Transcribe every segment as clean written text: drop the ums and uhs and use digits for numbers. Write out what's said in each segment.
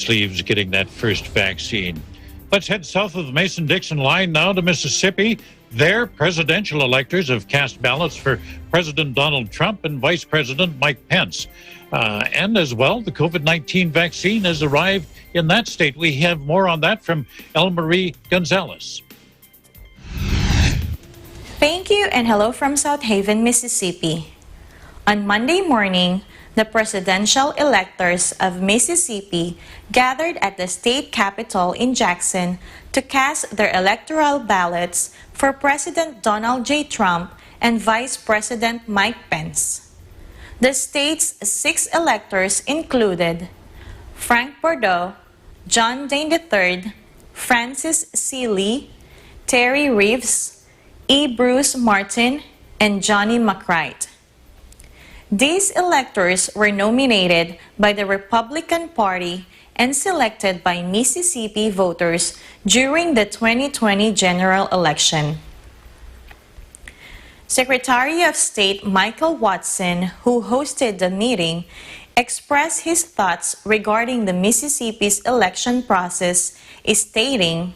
sleeves getting that first vaccine. Let's head south of the Mason-Dixon line now to Mississippi. There, presidential electors have cast ballots for President Donald Trump and Vice President Mike Pence. And as well, the COVID-19 vaccine has arrived in that state. We have more on that from Elmarie Gonazales. Thank you and hello from South Haven, Mississippi. On Monday morning, the presidential electors of Mississippi gathered at the state capitol in Jackson to cast their electoral ballots for President Donald J. Trump and Vice President Mike Pence. The state's 6 electors included Frank Bordeaux, John Dane III, Francis C. Lee, Terry Reeves, E. Bruce Martin, and Johnny McCrite. These electors were nominated by the Republican Party and selected by Mississippi voters during the 2020 general election. Secretary of State Michael Watson, who hosted the meeting, expressed his thoughts regarding the Mississippi's election process, stating,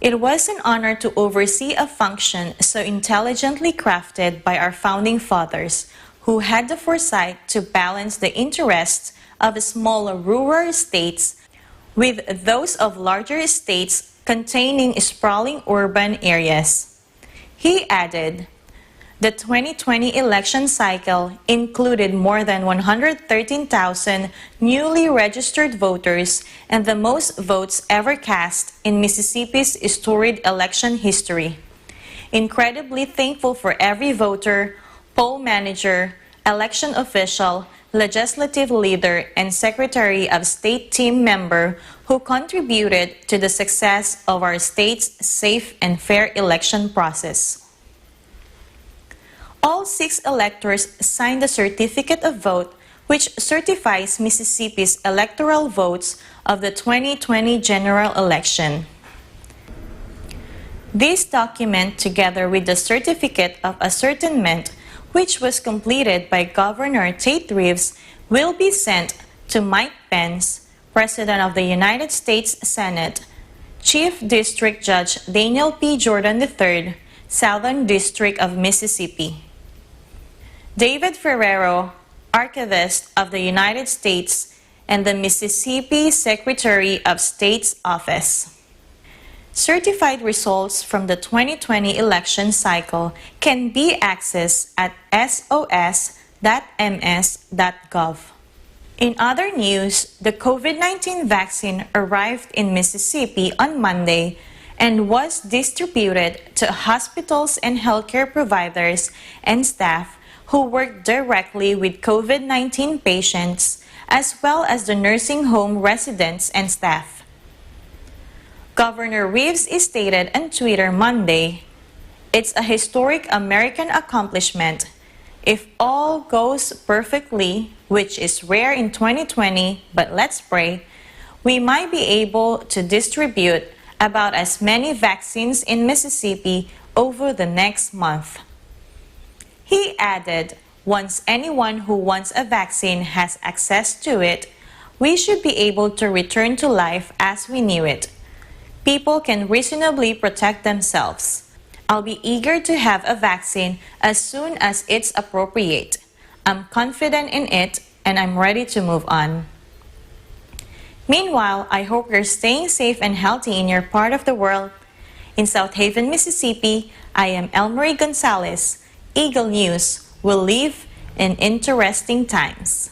"It was an honor to oversee a function so intelligently crafted by our founding fathers, who had the foresight to balance the interests of smaller rural states with those of larger states containing sprawling urban areas." He added, "The 2020 election cycle included more than 113,000 newly registered voters and the most votes ever cast in Mississippi's storied election history. Incredibly thankful for every voter, poll manager, election official, legislative leader, and Secretary of State team member who contributed to the success of our state's safe and fair election process." All 6 electors signed the certificate of vote, which certifies Mississippi's electoral votes of the 2020 general election. This document, together with the certificate of ascertainment, which was completed by Governor Tate Reeves, will be sent to Mike Pence, President of the United States Senate, Chief District Judge Daniel P. Jordan III, Southern District of Mississippi, David Ferrero, Archivist of the United States, and the Mississippi Secretary of State's Office. Certified results from the 2020 election cycle can be accessed at sos.ms.gov. In other news, the COVID-19 vaccine arrived in Mississippi on Monday and was distributed to hospitals and healthcare providers and staff who work directly with COVID-19 patients, as well as the nursing home residents and staff. Governor Reeves stated on Twitter Monday, "It's a historic American accomplishment. If all goes perfectly, which is rare in 2020, but let's pray, we might be able to distribute about as many vaccines in Mississippi over the next month." He added, "Once anyone who wants a vaccine has access to it, we should be able to return to life as we knew it. People can reasonably protect themselves. I'll be eager to have a vaccine as soon as it's appropriate. I'm confident in it and I'm ready to move on." Meanwhile, I hope you're staying safe and healthy in your part of the world. In South Haven, Mississippi, I am Elmarie Gonazales. Eagle News will live in interesting times.